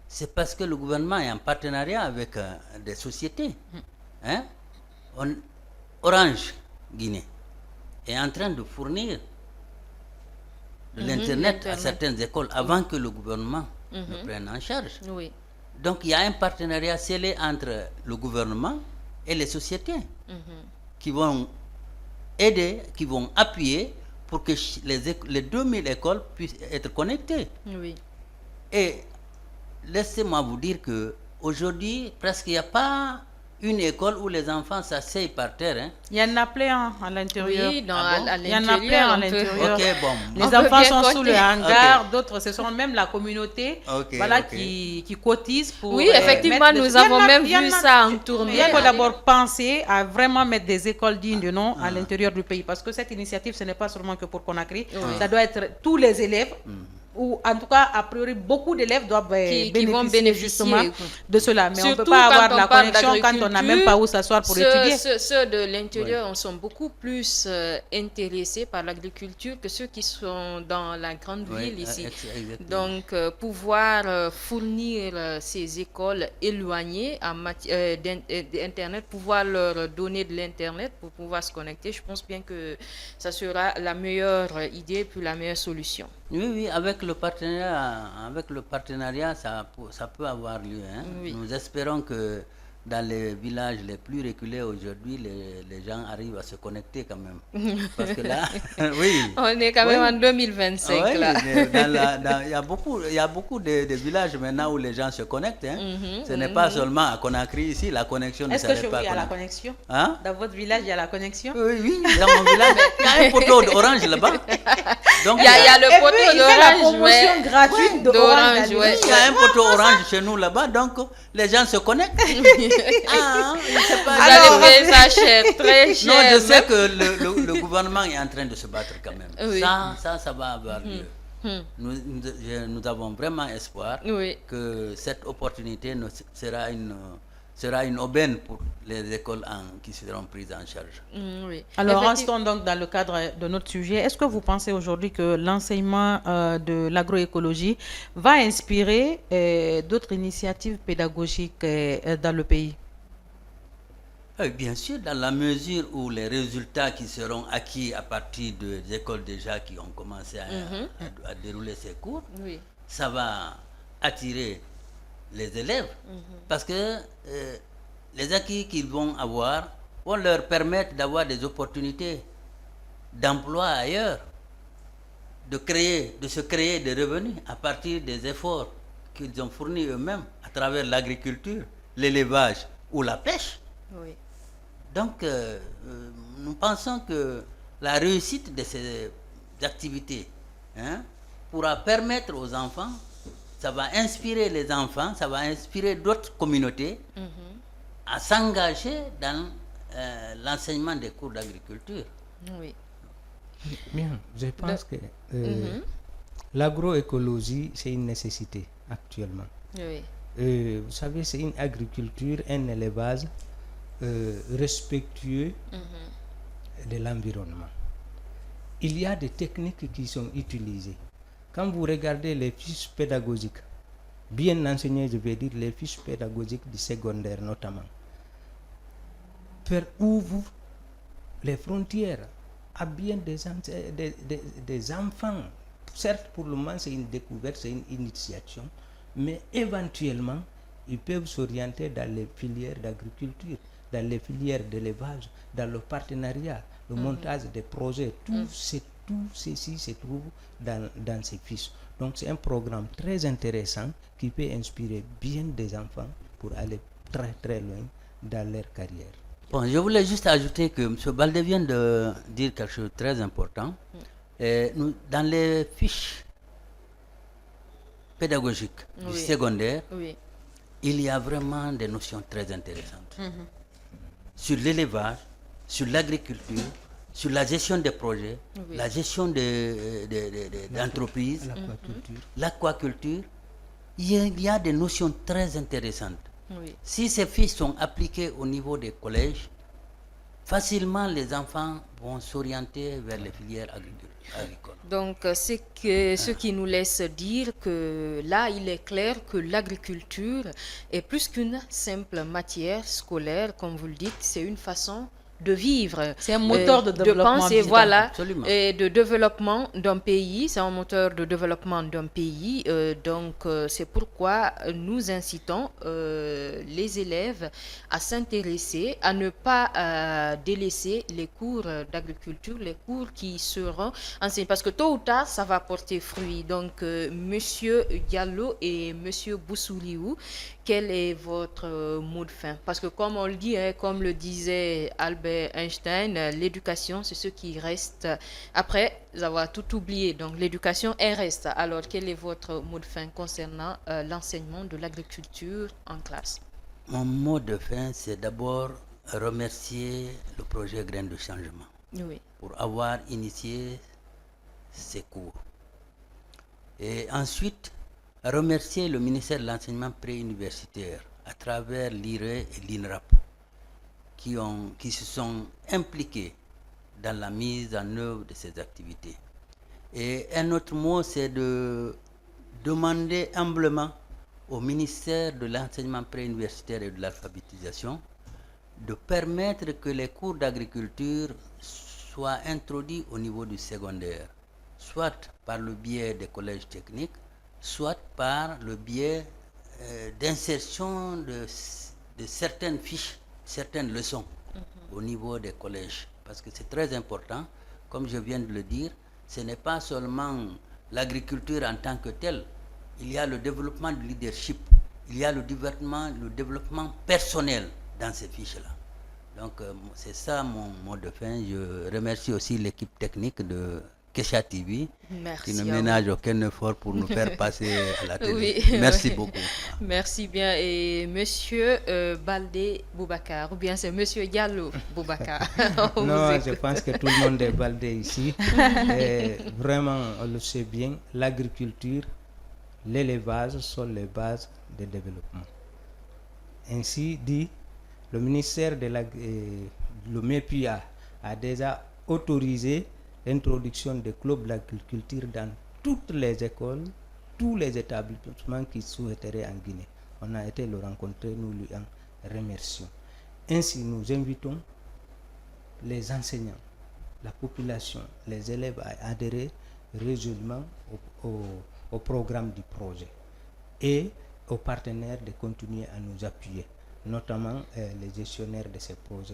c'est parce que le gouvernement est en partenariat avec des sociétés. Hein? Orange Guinée est en train de fournir de l'Internet à certaines écoles avant que le gouvernement ne prenne en charge. Oui. Donc il y a un partenariat scellé entre le gouvernement et les sociétés qui vont aider, qui vont appuyer pour que les 2000 écoles puissent être connectées. Oui. Et laissez-moi vous dire qu'aujourd'hui, presque il n'y a pas une école où les enfants s'asseyent par terre. Hein. Il y en a plein à l'intérieur. Oui, Il y en a plein à l'intérieur. Okay, bon. Les enfants sont sous le hangar, d'autres, ce sont même la communauté qui cotise pour... Oui, effectivement, nous avons même vu ça en tournée. Il faut d'abord penser à vraiment mettre des écoles dignes de nom à l'intérieur du pays. Parce que cette initiative, ce n'est pas seulement que pour Conakry. Ça doit être tous les élèves. Ou en tout cas, a priori, beaucoup d'élèves doivent bénéficier justement de cela. Mais surtout on ne peut pas avoir on la parle connexion quand on n'a même pas où s'asseoir pour étudier. Ceux de l'intérieur sont beaucoup plus intéressés par l'agriculture que ceux qui sont dans la grande ville ici. Donc, pouvoir fournir ces écoles éloignées en matière d'Internet, pouvoir leur donner de l'Internet pour pouvoir se connecter, je pense bien que ça sera la meilleure idée puis la meilleure solution. Oui, avec le partenariat, ça peut avoir lieu. Hein. Oui. Nous espérons que dans les villages les plus reculés aujourd'hui, les gens arrivent à se connecter quand même. Parce que là, oui. On est quand même en 2025. Oui, là. Il y a beaucoup de villages maintenant où les gens se connectent. Hein. Ce n'est pas seulement à Conakry ici, la connexion ne s'arrête pas. Est-ce que chez vous, il y a la connexion? Hein? Dans votre village, il y a la connexion? Oui, dans mon village, il y a un poteau d'orange là-bas. Donc, il y a le poteau d'orange. La promotion gratuite d'orange. Oui, il y a un poteau orange chez nous là-bas, donc les gens se connectent. Vous allez payer ça cher, très cher. Non, je sais que le gouvernement est en train de se battre quand même. Oui. Ça va avoir lieu. Nous avons vraiment espoir que cette opportunité sera une aubaine pour les écoles qui seront prises en charge. Oui. Alors, restons donc dans le cadre de notre sujet. Est-ce que vous pensez aujourd'hui que l'enseignement de l'agroécologie va inspirer d'autres initiatives pédagogiques dans le pays? Bien sûr, dans la mesure où les résultats qui seront acquis à partir des écoles déjà qui ont commencé à dérouler ces cours, ça va attirer les élèves parce que les acquis qu'ils vont avoir vont leur permettre d'avoir des opportunités d'emploi ailleurs, de se créer des revenus à partir des efforts qu'ils ont fournis eux-mêmes à travers l'agriculture, l'élevage ou la pêche. Oui. Donc, nous pensons que la réussite de ces activités pourra permettre aux enfants, ça va inspirer les enfants, ça va inspirer d'autres communautés à s'engager dans l'enseignement des cours d'agriculture. Oui. Bien, je pense que l'agroécologie, c'est une nécessité actuellement. Oui. Vous savez, c'est une agriculture, un élevage respectueux de l'environnement. Il y a des techniques qui sont utilisées. Quand vous regardez les fiches pédagogiques, bien enseignées, je veux dire les fiches pédagogiques du secondaire notamment, ouvrent les frontières à bien des enfants. Certes, pour le moment, c'est une découverte, c'est une initiation, mais éventuellement, ils peuvent s'orienter dans les filières d'agriculture, dans les filières d'élevage, dans le partenariat, le montage des projets. Tout ceci se trouve dans ces fiches. Donc, c'est un programme très intéressant qui peut inspirer bien des enfants pour aller très très loin dans leur carrière. Bon, je voulais juste ajouter que M. Baldé vient de dire quelque chose de très important. Dans les fiches pédagogiques du secondaire, il y a vraiment des notions très intéressantes sur l'élevage, sur l'agriculture, sur la gestion des projets, Oui. la gestion d'entreprises, l'aquaculture. Il y a des notions très intéressantes. Oui. Si ces fiches sont appliquées au niveau des collèges, facilement les enfants vont s'orienter vers les filières agricoles. Donc, ce qui nous laisse dire que là, il est clair que l'agriculture est plus qu'une simple matière scolaire, comme vous le dites, c'est une façon de vivre. C'est un moteur de développement. penser, digital. voilà, Absolument. et de développement d'un pays. C'est un moteur de développement d'un pays. C'est pourquoi nous incitons les élèves à s'intéresser, à ne pas délaisser les cours d'agriculture, les cours qui seront enseignés. Parce que tôt ou tard, ça va porter fruit. Donc, Monsieur Diallo et Monsieur Boussouliou, quel est votre mot de fin? Parce que comme on le dit, hein, comme le disait Albert Einstein, l'éducation, c'est ce qui reste après avoir tout oublié. Donc l'éducation, elle reste. Alors quel est votre mot de fin concernant l'enseignement de l'agriculture en classe? Mon mot de fin, c'est d'abord remercier le projet Graines de Changement Oui. pour avoir initié ces cours. Et ensuite, remercier le ministère de l'Enseignement préuniversitaire à travers l'IRE et l'INRAP qui se sont impliqués dans la mise en œuvre de ces activités. Et un autre mot, c'est de demander humblement au ministère de l'Enseignement préuniversitaire et de l'alphabétisation de permettre que les cours d'agriculture soient introduits au niveau du secondaire, soit par le biais des collèges techniques, soit par le biais d'insertion de certaines fiches, certaines leçons au niveau des collèges. Parce que c'est très important, comme je viens de le dire, ce n'est pas seulement l'agriculture en tant que telle, il y a le développement du leadership, il y a le développement personnel dans ces fiches-là. Donc c'est ça mon mot de fin. Je remercie aussi l'équipe technique de Kesha TV, Merci qui ne à ménage aucun effort pour nous faire passer à la télé. Oui. Merci beaucoup. Merci bien. Et Monsieur Baldé Boubacar, ou bien c'est Monsieur Diallo Boubacar. On vous Non, écoute. je pense que tout le monde est baldé ici. Et vraiment, on le sait bien, l'agriculture, l'élevage sont les bases de développement. Ainsi dit, le ministère de le MEPIA a déjà autorisé l'introduction des clubs d'agriculture dans toutes les écoles, tous les établissements qui souhaiteraient en Guinée. On a été le rencontrer, nous lui en remercions. Ainsi, nous invitons les enseignants, la population, les élèves à adhérer résolument au programme du projet et aux partenaires de continuer à nous appuyer, notamment les gestionnaires de ces projets,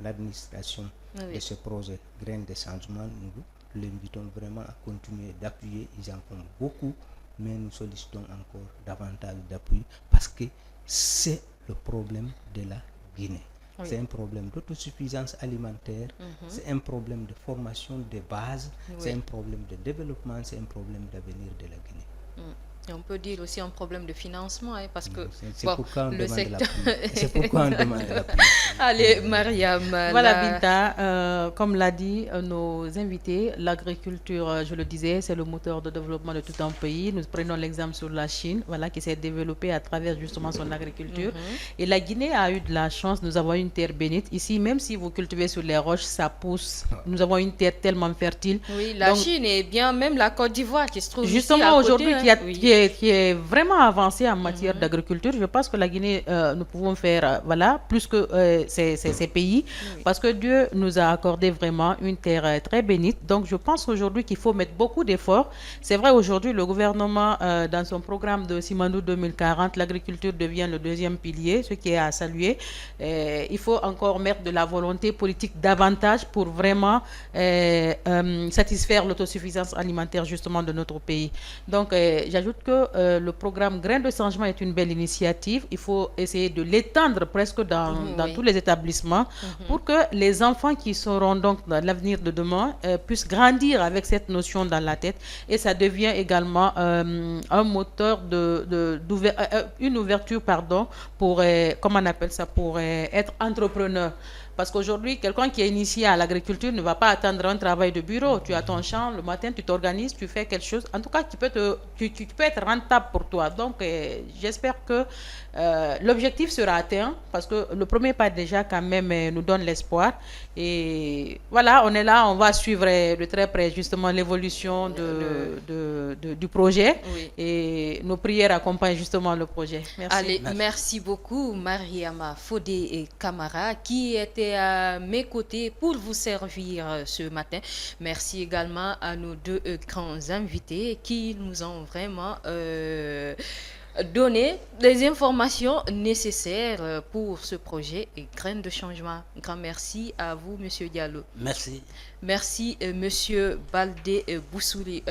l'administration de ce projet Graines de Changement. Nous l'invitons vraiment à continuer d'appuyer. Ils en font beaucoup, mais nous sollicitons encore davantage d'appui parce que c'est le problème de la Guinée. Oui. C'est un problème d'autosuffisance alimentaire, c'est un problème de formation de base, c'est un problème de développement, c'est un problème d'avenir de la Guinée. Et on peut dire aussi un problème de financement, hein, parce que C'est pourquoi on le demande secteur... l'appui. C'est pourquoi on demande l'appui. Allez, Mariam. Voilà, Binta, comme l'a dit nos invités, l'agriculture, je le disais, c'est le moteur de développement de tout un pays. Nous prenons l'exemple sur la Chine, voilà, qui s'est développée à travers justement son agriculture. Et la Guinée a eu de la chance, nous avons une terre bénite. Ici, même si vous cultivez sur les roches, ça pousse. Nous avons une terre tellement fertile. Oui, la Chine et bien même la Côte d'Ivoire qui se trouve justement ici à côté, aujourd'hui, hein. qui est vraiment avancé en matière d'agriculture. Je pense que la Guinée, nous pouvons faire voilà, plus que ces pays, parce que Dieu nous a accordé vraiment une terre très bénite. Donc je pense aujourd'hui qu'il faut mettre beaucoup d'efforts. C'est vrai, aujourd'hui, le gouvernement, dans son programme de Simandou 2040, l'agriculture devient le deuxième pilier, ce qui est à saluer. Il faut encore mettre de la volonté politique davantage pour vraiment satisfaire l'autosuffisance alimentaire justement de notre pays. Donc j'ajoute que le programme Graines de Changement est une belle initiative. Il faut essayer de l'étendre presque dans tous les établissements pour que les enfants qui seront donc dans l'avenir de demain puissent grandir avec cette notion dans la tête, et ça devient également un moteur une ouverture, pardon, pour, comment on appelle ça, pour être entrepreneur. Parce qu'aujourd'hui, quelqu'un qui est initié à l'agriculture ne va pas attendre un travail de bureau. Tu as ton champ, le matin, tu t'organises, tu fais quelque chose, en tout cas, qui peut être rentable pour toi. Donc, j'espère que l'objectif sera atteint, parce que le premier pas déjà, quand même, nous donne l'espoir. Et voilà, on est là, on va suivre de très près, justement, l'évolution du projet. Oui. Et nos prières accompagnent justement le projet. Merci. Allez, merci beaucoup, Mariama Fodé et Camara, qui étaient à mes côtés pour vous servir ce matin. Merci également à nos deux grands invités qui nous ont vraiment donné les informations nécessaires pour ce projet et Graines de changement. Grand merci à vous, Monsieur Diallo. Merci. Merci, Monsieur Baldé Boussouli.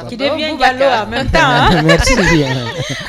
Qui devient Diallo en même temps. Hein? Merci bien.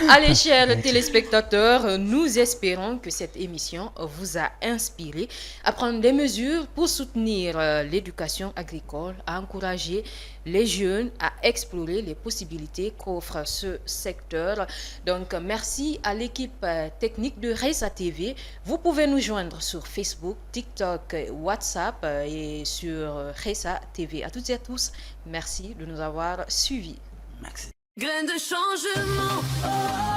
Allez, chers téléspectateurs, nous espérons que cette émission vous a inspiré à prendre des mesures pour soutenir l'éducation agricole, à encourager les jeunes à explorer les possibilités qu'offre ce secteur. Donc, merci à l'équipe technique de Resa TV. Vous pouvez nous joindre sur Facebook, TikTok, WhatsApp et sur Resa TV. À toutes et à tous, merci de nous avoir suivis. Merci. Graines de changement.